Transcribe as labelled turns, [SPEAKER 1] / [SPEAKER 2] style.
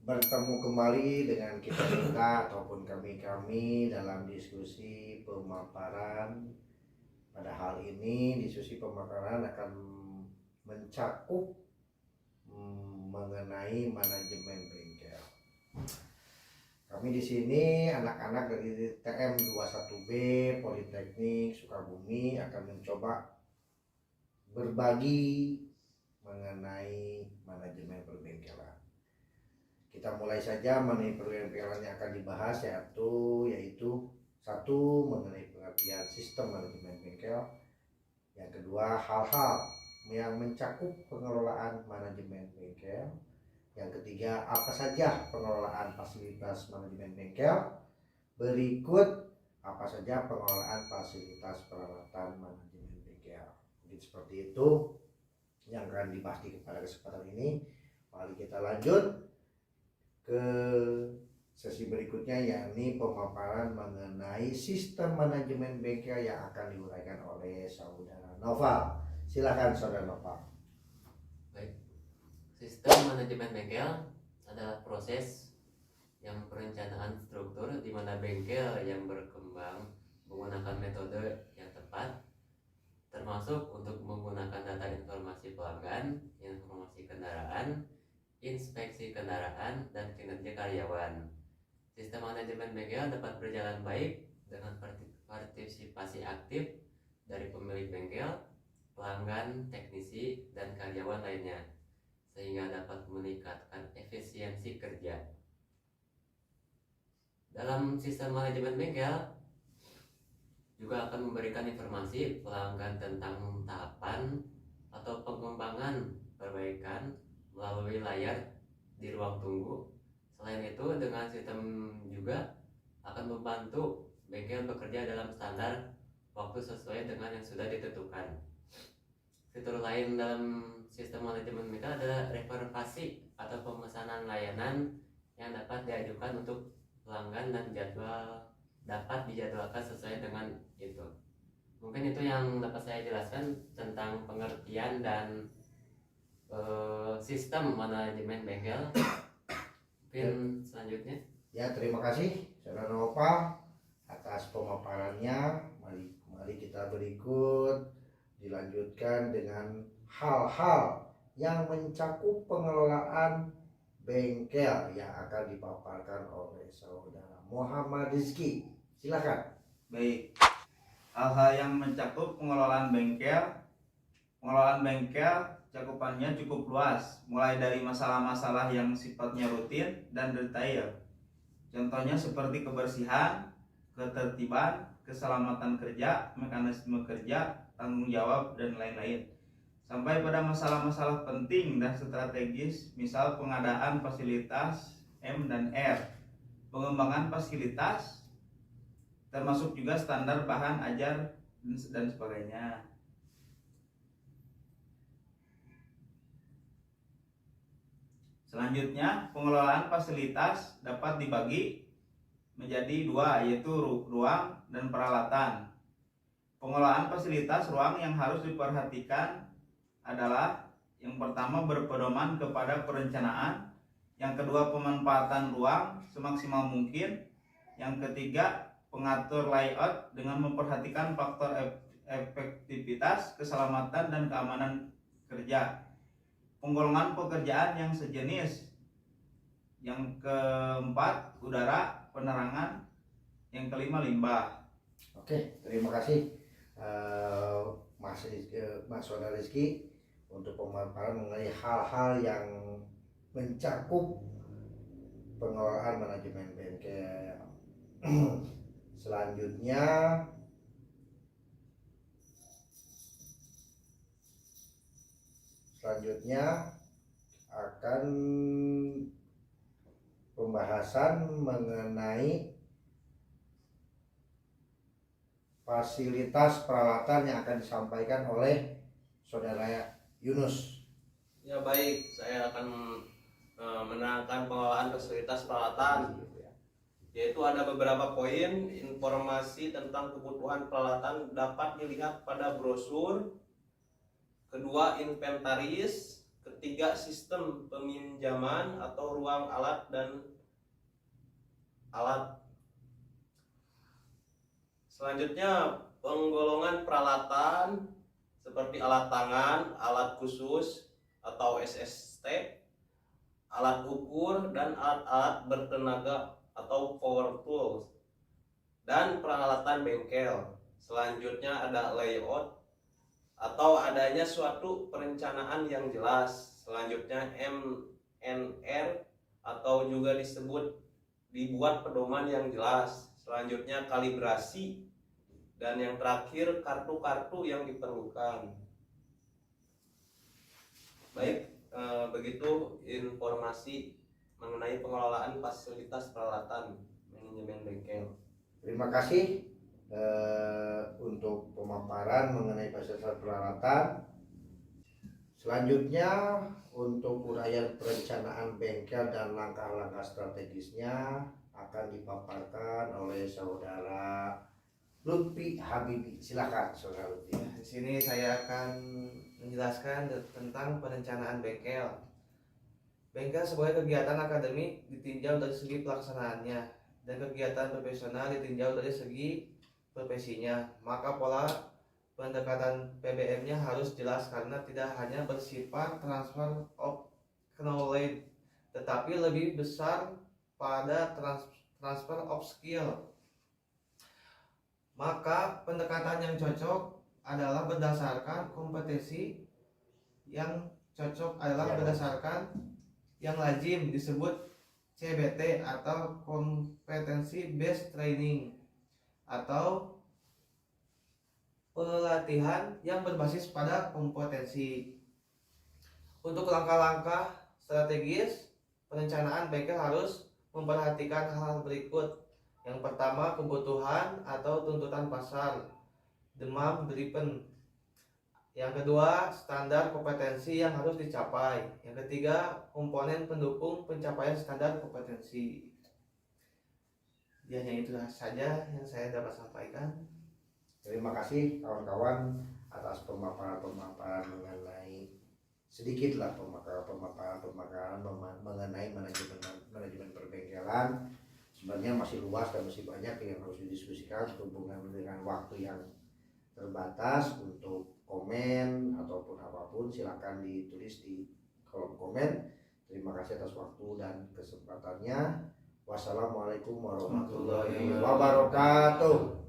[SPEAKER 1] bertemu kembali dengan kita ataupun kami dalam diskusi pemaparan. Pada hal ini diskusi pemaparan akan mencakup mengenai manajemen bengkel. Kami di sini anak-anak dari TM 21B Politeknik Sukabumi akan mencoba berbagi mengenai manajemen perbengkelan. Kita mulai saja mengenai perbengkelan yang akan dibahas yaitu satu, mengenai pengertian sistem manajemen bengkel. Yang kedua, hal-hal yang mencakup pengelolaan manajemen bengkel. Yang ketiga, apa saja pengelolaan fasilitas manajemen bengkel. Berikut, apa saja pengelolaan fasilitas peralatan manajemen bengkel. Jadi seperti itu yang akan dibahas pada kesempatan ini. Mari kita lanjut ke sesi berikutnya, yakni pemaparan mengenai sistem manajemen bengkel yang akan diuraikan oleh saudara Nova. Silakan saudara Nova.
[SPEAKER 2] Baik, sistem manajemen bengkel adalah proses yang perencanaan struktur di mana bengkel yang berkembang menggunakan metode yang tepat, termasuk untuk menggunakan data informasi pelanggan, informasi kendaraan, inspeksi kendaraan, dan kinerja karyawan. Sistem manajemen bengkel dapat berjalan baik dengan partisipasi aktif dari pemilik bengkel, pelanggan, teknisi, dan karyawan lainnya, sehingga dapat meningkatkan efisiensi kerja. Dalam sistem manajemen bengkel juga akan memberikan informasi pelanggan tentang tahapan atau pengembangan perbaikan melalui layar di ruang tunggu. Selain itu, dengan sistem juga akan membantu bengkel bekerja dalam standar waktu sesuai dengan yang sudah ditentukan. Fitur lain dalam sistem manajemen bengkel adalah reservasi atau pemesanan layanan yang dapat diajukan untuk pelanggan dan dapat dijadwalkan sesuai dengan itu. Mungkin itu yang dapat saya jelaskan tentang pengertian dan sistem manajemen bengkel. Mungkin selanjutnya.
[SPEAKER 1] Ya, terima kasih saudara Nova atas pemaparannya. Mari kita berikut dilanjutkan dengan hal-hal yang mencakup pengelolaan bengkel yang akan dipaparkan oleh saudara Muhammad Rizky. Silakan.
[SPEAKER 3] Baik, hal-hal yang mencakup pengelolaan bengkel. Pengelolaan bengkel cakupannya cukup luas, mulai dari masalah-masalah yang sifatnya rutin dan detail. Contohnya seperti kebersihan, ketertiban, keselamatan kerja, mekanisme kerja, tanggung jawab, dan lain-lain. Sampai pada masalah-masalah penting dan strategis, misal pengadaan fasilitas M dan R, pengembangan fasilitas, termasuk juga standar bahan ajar dan sebagainya. Selanjutnya, pengelolaan fasilitas dapat dibagi menjadi dua, yaitu ruang dan peralatan. Pengelolaan fasilitas ruang yang harus diperhatikan adalah yang pertama berpedoman kepada perencanaan, yang kedua pemanfaatan ruang semaksimal mungkin, yang ketiga pengatur layout dengan memperhatikan faktor efektivitas, keselamatan, dan keamanan kerja. Penggolongan pekerjaan yang sejenis, yang keempat udara, penerangan, yang kelima limbah.
[SPEAKER 1] Oke, terima kasih Mas Saudara Rizky untuk pemaparan mengenai hal-hal yang mencakup pengelolaan manajemen bengkel. Selanjutnya akan pembahasan mengenai fasilitas peralatan yang akan disampaikan oleh saudara Yunus.
[SPEAKER 4] Ya baik, saya akan menerangkan pengelolaan fasilitas peralatan, yaitu ada beberapa poin. Informasi tentang kebutuhan peralatan dapat dilihat pada brosur. Kedua, inventaris. ketiga, sistem peminjaman atau ruang alat dan alat. Selanjutnya, penggolongan peralatan seperti alat tangan, alat khusus atau SST, alat ukur, dan alat-alat bertenaga atau power tools, dan peralatan bengkel. Selanjutnya ada layout atau adanya suatu perencanaan yang jelas. Selanjutnya MNR atau juga disebut dibuat pedoman yang jelas. Selanjutnya kalibrasi, dan yang terakhir kartu-kartu yang diperlukan. Baik, begitu informasi mengenai pengelolaan fasilitas peralatan manajemen bengkel.
[SPEAKER 1] Terima kasih untuk pemaparan mengenai fasilitas peralatan. Selanjutnya untuk uraian perencanaan bengkel dan langkah-langkah strategisnya akan dipaparkan oleh saudara Lutfi Habibi. Silakan saudara Lutfi.
[SPEAKER 5] Di sini saya akan menjelaskan tentang perencanaan bengkel. Bengkel sebagai kegiatan akademik ditinjau dari segi pelaksanaannya, dan kegiatan profesional ditinjau dari segi profesinya. Maka pola pendekatan PBM-nya harus jelas karena tidak hanya bersifat transfer of knowledge, tetapi lebih besar pada transfer of skill. Maka pendekatan yang cocok adalah berdasarkan kompetensi yang cocok adalah berdasarkan yang lazim disebut CBT atau kompetensi based training, atau pelatihan yang berbasis pada kompetensi. Untuk langkah-langkah strategis perencanaan bengkel harus memperhatikan hal-hal berikut. Yang pertama, kebutuhan atau tuntutan pasar, demand driven. Yang kedua, standar kompetensi yang harus dicapai. Yang ketiga, komponen pendukung pencapaian standar kompetensi. Hanya itu saja yang saya dapat sampaikan.
[SPEAKER 1] Terima kasih kawan-kawan atas pemaparan mengenai sedikitlah pemaparan mengenai manajemen perbengkelan. Sebenarnya masih luas dan masih banyak yang harus didiskusikan hubungan dengan waktu yang terbatas. Untuk komen ataupun apapun silakan ditulis di kolom komen. Terima kasih atas waktu dan kesempatannya. Wassalamualaikum warahmatullahi wabarakatuh.